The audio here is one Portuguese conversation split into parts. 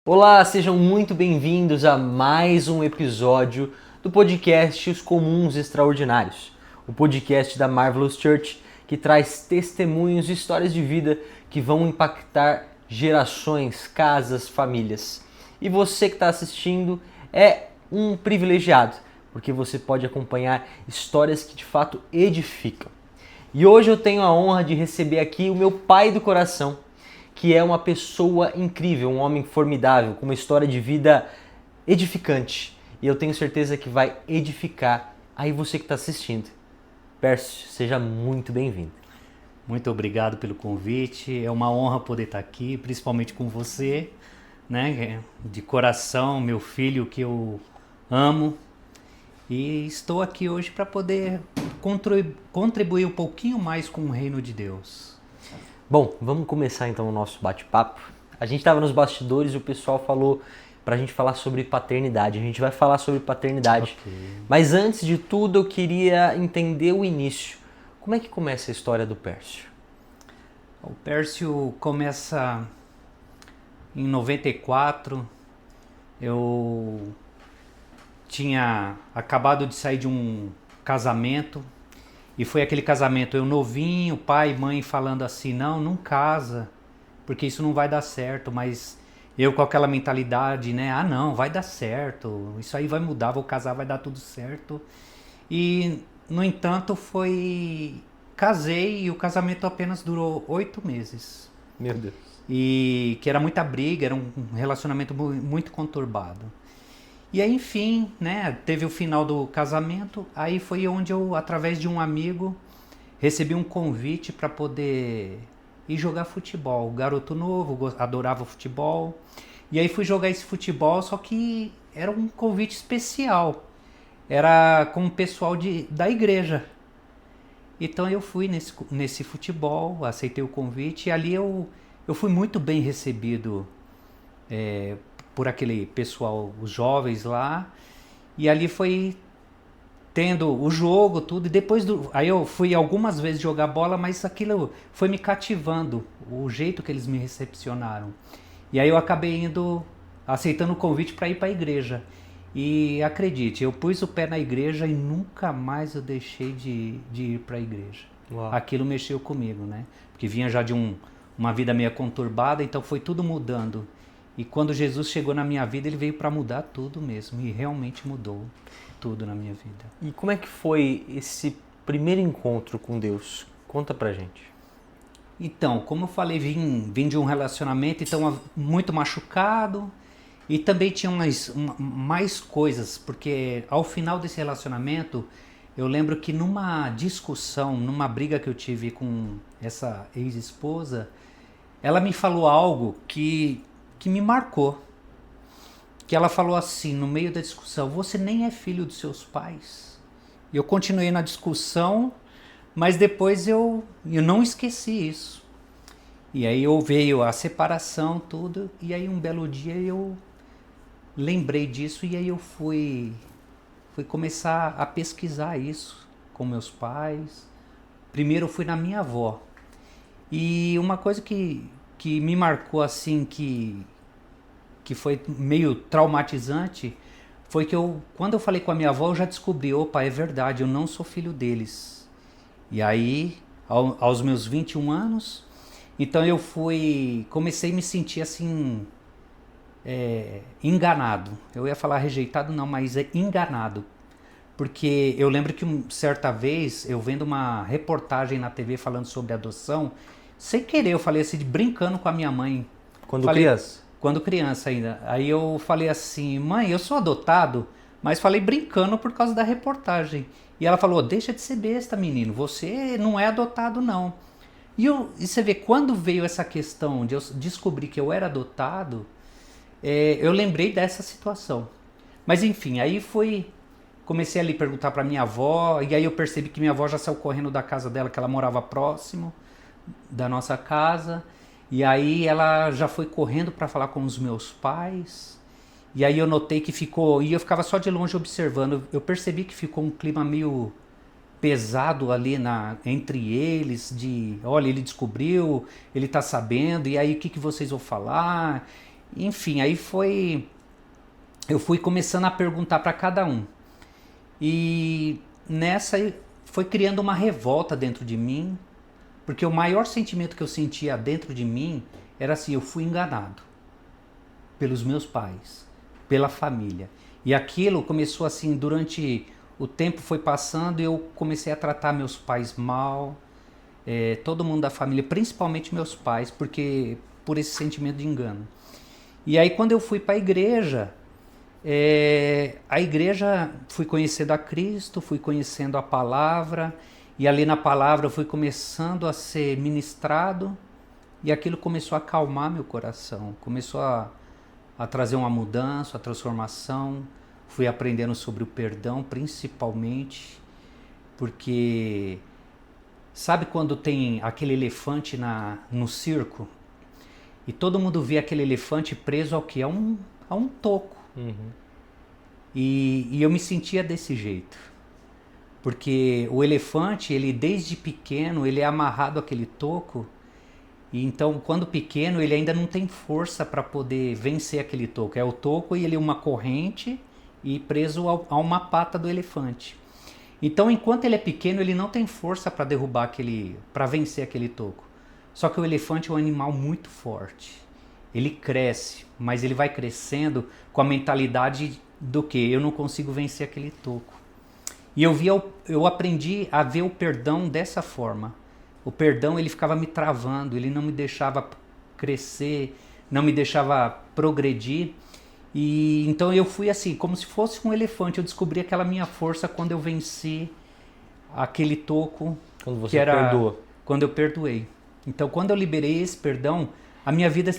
Olá, sejam muito bem-vindos a mais um episódio do podcast Os Comuns Extraordinários, o podcast da Marvelous Church que traz testemunhos e histórias de vida que vão impactar gerações, casas, famílias. E você que está assistindo é um privilegiado, porque você pode acompanhar histórias que de fato edificam. E hoje eu tenho a honra de receber aqui o meu pai do coração, que é uma pessoa incrível, um homem formidável, com uma história de vida edificante. E eu tenho certeza que vai edificar aí você que está assistindo. Pércio, seja muito bem-vindo. Muito obrigado pelo convite. É uma honra poder estar aqui, principalmente com você, né? De coração, meu filho que eu amo. E estou aqui hoje para poder contribuir um pouquinho mais com o reino de Deus. Bom, vamos começar então o nosso bate-papo. A gente estava nos bastidores e o pessoal falou para a gente falar sobre paternidade. A gente vai falar sobre paternidade. Okay. Mas antes de tudo, eu queria entender o início. Como é que começa a história do Pércio? O Pércio começa em 94. Eu tinha acabado de sair de um casamento. E foi aquele casamento, eu novinho, pai e mãe falando assim, não casa, porque isso não vai dar certo, mas eu com aquela mentalidade, né, não, vai dar certo, isso aí vai mudar, vou casar, vai dar tudo certo. E, no entanto, casei e o casamento apenas durou 8 meses. Meu Deus. E que era muita briga, era um relacionamento muito conturbado. E aí, enfim, né, teve o final do casamento, aí foi onde eu, através de um amigo, recebi um convite para poder ir jogar futebol. Garoto novo, adorava futebol. E aí fui jogar esse futebol, só que era um convite especial. Era com o pessoal da igreja. Então eu fui nesse futebol, aceitei o convite e ali eu fui muito bem recebido por aquele pessoal, os jovens lá, e ali foi tendo o jogo, tudo, e depois aí eu fui algumas vezes jogar bola, mas aquilo foi me cativando, o jeito que eles me recepcionaram. E aí eu acabei aceitando o convite para ir para a igreja. E acredite, eu pus o pé na igreja e nunca mais eu deixei de ir para a igreja. Uau. Aquilo mexeu comigo, né? Porque vinha já de uma vida meio conturbada, então foi tudo mudando. E quando Jesus chegou na minha vida, ele veio para mudar tudo mesmo. E realmente mudou tudo na minha vida. E como é que foi esse primeiro encontro com Deus? Conta pra gente. Então, como eu falei, vim de um relacionamento então muito machucado. E também tinha mais coisas, porque ao final desse relacionamento, eu lembro que numa discussão, numa briga que eu tive com essa ex-esposa, ela me falou algo que me marcou. Que ela falou assim, no meio da discussão, você nem é filho dos seus pais. E eu continuei na discussão, mas depois eu não esqueci isso. E aí veio a separação, tudo, e aí um belo dia eu lembrei disso e aí eu fui começar a pesquisar isso com meus pais. Primeiro eu fui na minha avó. E uma coisa que me marcou assim, que foi meio traumatizante, foi que quando eu falei com a minha avó, eu já descobri, opa, é verdade, eu não sou filho deles. E aí, aos meus 21 anos, então eu comecei a me sentir assim, enganado. Eu ia falar rejeitado não, mas enganado. Porque eu lembro que certa vez, eu vendo uma reportagem na TV falando sobre adoção, sem querer eu falei assim, brincando com a minha mãe. Quando criança? Quando criança ainda. Aí eu falei assim, mãe, eu sou adotado, mas falei brincando por causa da reportagem. E ela falou, deixa de ser besta, menino, você não é adotado não. E você vê, quando veio essa questão de eu descobrir que eu era adotado, eu lembrei dessa situação. Mas enfim, aí comecei a lhe perguntar para minha avó, e aí eu percebi que minha avó já saiu correndo da casa dela, que ela morava próximo da nossa casa. E aí ela já foi correndo para falar com os meus pais. E aí eu notei que e eu ficava só de longe observando. Eu percebi que ficou um clima meio pesado ali entre eles, olha, ele descobriu, ele tá sabendo, e aí o que vocês vão falar? Enfim, eu fui começando a perguntar para cada um. E nessa foi criando uma revolta dentro de mim, porque o maior sentimento que eu sentia dentro de mim era assim, eu fui enganado pelos meus pais, pela família. E aquilo começou assim, durante o tempo foi passando e eu comecei a tratar meus pais mal, todo mundo da família, principalmente meus pais, porque por esse sentimento de engano. E aí quando eu fui para a igreja fui conhecendo a Cristo, fui conhecendo a palavra, e ali na palavra eu fui começando a ser ministrado, e aquilo começou a acalmar meu coração, começou a trazer uma mudança, a transformação. Fui aprendendo sobre o perdão, principalmente, porque sabe quando tem aquele elefante no circo e todo mundo vê aquele elefante preso ao quê? A um toco. Uhum. E eu me sentia desse jeito, porque o elefante, ele desde pequeno, ele é amarrado àquele toco. E então, quando pequeno, ele ainda não tem força para poder vencer aquele toco. É o toco e ele é uma corrente e preso a uma pata do elefante. Então, enquanto ele é pequeno, ele não tem força para derrubar para vencer aquele toco. Só que o elefante é um animal muito forte. Ele cresce, mas ele vai crescendo com a mentalidade do que eu não consigo vencer aquele toco. E eu aprendi a ver o perdão dessa forma. O perdão, ele ficava me travando, ele não me deixava crescer, não me deixava progredir. E então eu fui assim, como se fosse um elefante. Eu descobri aquela minha força quando eu venci aquele toco. Quando você perdoa. Quando eu perdoei. Então, quando eu liberei esse perdão, a minha vida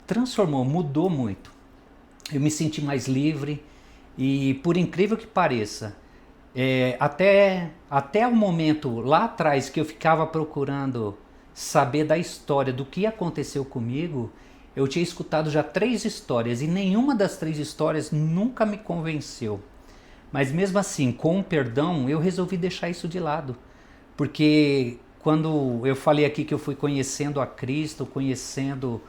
transformou, mudou muito. Eu me senti mais livre e, por incrível que pareça, até o momento lá atrás que eu ficava procurando saber da história do que aconteceu comigo, eu tinha escutado já 3 histórias e nenhuma das 3 histórias nunca me convenceu. Mas mesmo assim, com o perdão, eu resolvi deixar isso de lado. Porque quando eu falei aqui que eu fui conhecendo a Cristo, conhecendo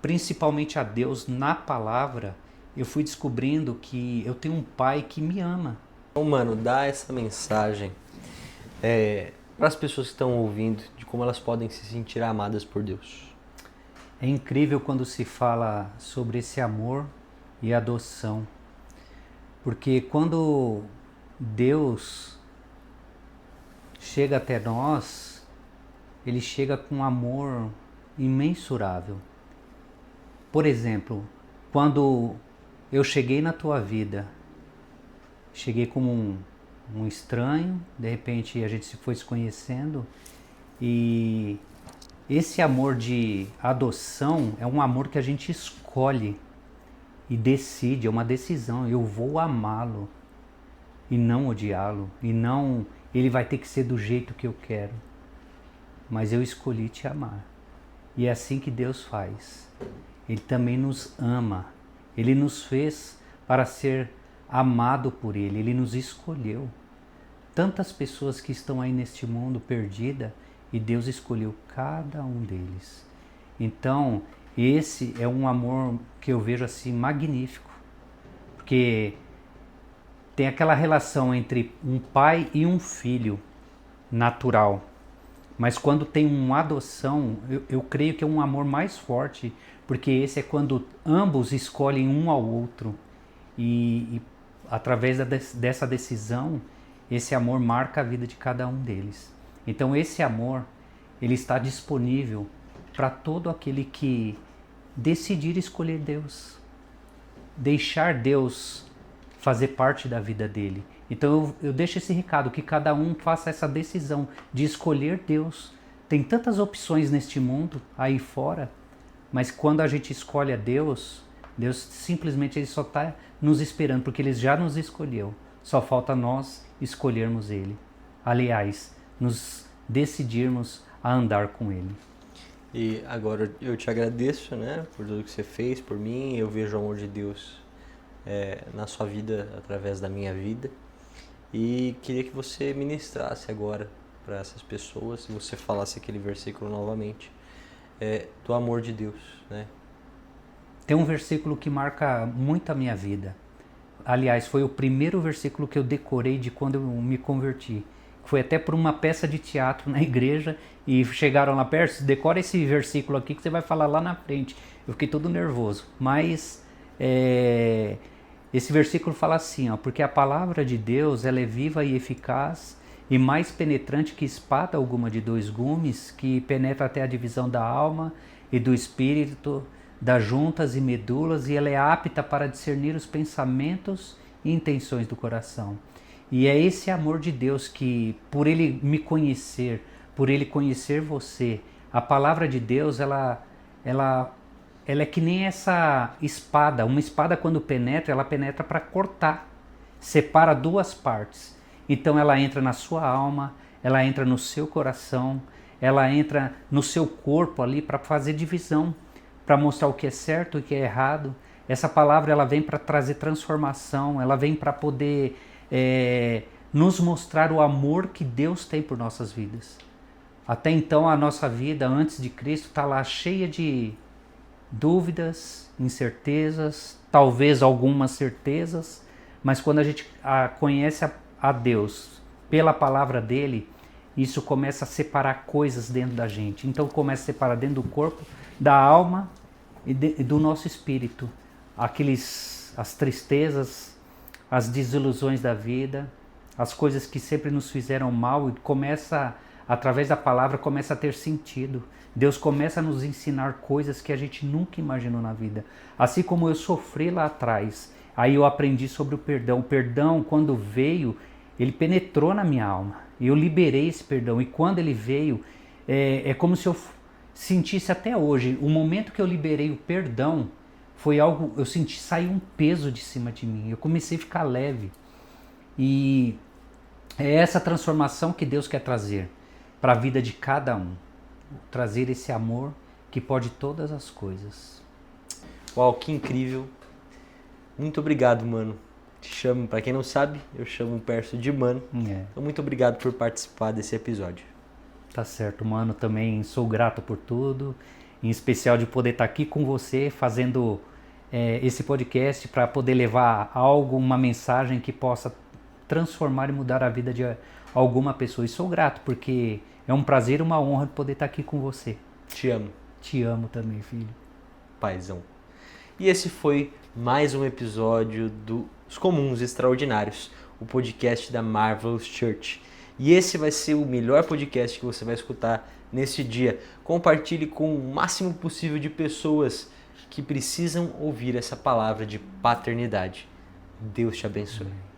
principalmente a Deus na palavra, eu fui descobrindo que eu tenho um pai que me ama. Então, mano, dá essa mensagem para as pessoas que estão ouvindo de como elas podem se sentir amadas por Deus. É incrível quando se fala sobre esse amor e adoção, porque quando Deus chega até nós, Ele chega com um amor imensurável. Por exemplo, quando eu cheguei na tua vida, cheguei como um estranho, de repente a gente se foi se conhecendo, e esse amor de adoção é um amor que a gente escolhe e decide, é uma decisão. Eu vou amá-lo e não odiá-lo, e não ele vai ter que ser do jeito que eu quero, mas eu escolhi te amar. E é assim que Deus faz. Ele também nos ama. Ele nos fez para ser amado por Ele. Ele nos escolheu. Tantas pessoas que estão aí neste mundo perdida e Deus escolheu cada um deles. Então, esse é um amor que eu vejo assim magnífico. Porque tem aquela relação entre um pai e um filho natural. Mas quando tem uma adoção, eu creio que é um amor mais forte, porque esse é quando ambos escolhem um ao outro e através dessa decisão, esse amor marca a vida de cada um deles. Então esse amor, ele está disponível para todo aquele que decidir escolher Deus, deixar Deus fazer parte da vida dele. Então eu deixo esse recado, que cada um faça essa decisão de escolher Deus. Tem tantas opções neste mundo, aí fora, mas quando a gente escolhe a Deus, Deus simplesmente ele só está nos esperando, porque Ele já nos escolheu. Só falta nós escolhermos Ele. Aliás, nos decidirmos a andar com Ele. E agora eu te agradeço, né, por tudo que você fez por mim. Eu vejo o amor de Deus na sua vida, através da minha vida. E queria que você ministrasse agora para essas pessoas, se você falasse aquele versículo novamente, do amor de Deus, né? Tem um versículo que marca muito a minha vida. Aliás, foi o primeiro versículo que eu decorei de quando eu me converti. Foi até por uma peça de teatro na igreja e chegaram lá perto, decora esse versículo aqui que você vai falar lá na frente. Eu fiquei todo nervoso, mas esse versículo fala assim, ó, porque a palavra de Deus ela é viva e eficaz e mais penetrante que espada alguma de dois gumes, que penetra até a divisão da alma e do espírito, das juntas e medulas, e ela é apta para discernir os pensamentos e intenções do coração. E é esse amor de Deus que, por Ele me conhecer, por Ele conhecer você, a palavra de Deus, ela é que nem essa espada. Uma espada quando penetra, ela penetra para cortar, separa duas partes. Então ela entra na sua alma, ela entra no seu coração, ela entra no seu corpo ali para fazer divisão, para mostrar o que é certo e o que é errado. Essa palavra ela vem para trazer transformação, ela vem para poder nos mostrar o amor que Deus tem por nossas vidas. Até então a nossa vida antes de Cristo está lá cheia de dúvidas, incertezas, talvez algumas certezas, mas quando a gente conhece a Deus pela palavra dele, isso começa a separar coisas dentro da gente. Então começa a separar dentro do corpo, da alma e do nosso espírito. As tristezas, as desilusões da vida, as coisas que sempre nos fizeram mal, e começa, através da palavra, começa a ter sentido. Deus começa a nos ensinar coisas que a gente nunca imaginou na vida. Assim como eu sofri lá atrás, aí eu aprendi sobre o perdão. O perdão, quando veio, ele penetrou na minha alma. E eu liberei esse perdão. E quando ele veio, é como se eu sentisse até hoje. O momento que eu liberei o perdão, foi algo, eu senti sair um peso de cima de mim. Eu comecei a ficar leve. E é essa transformação que Deus quer trazer para a vida de cada um. Trazer esse amor que pode todas as coisas. Uau, que incrível. Muito obrigado, mano. Te chamo, pra quem não sabe, eu chamo o Perso de mano. Então, muito obrigado por participar desse episódio. Tá certo, mano. Também sou grato por tudo. Em especial de poder estar aqui com você, fazendo esse podcast para poder levar algo, uma mensagem que possa transformar e mudar a vida de alguma pessoa. E sou grato, porque é um prazer e uma honra poder estar aqui com você. Te amo. Te amo também, filho. Paizão. E esse foi mais um episódio dos Comuns Extraordinários, o podcast da Marvelous Church. E esse vai ser o melhor podcast que você vai escutar nesse dia. Compartilhe com o máximo possível de pessoas que precisam ouvir essa palavra de paternidade. Deus te abençoe.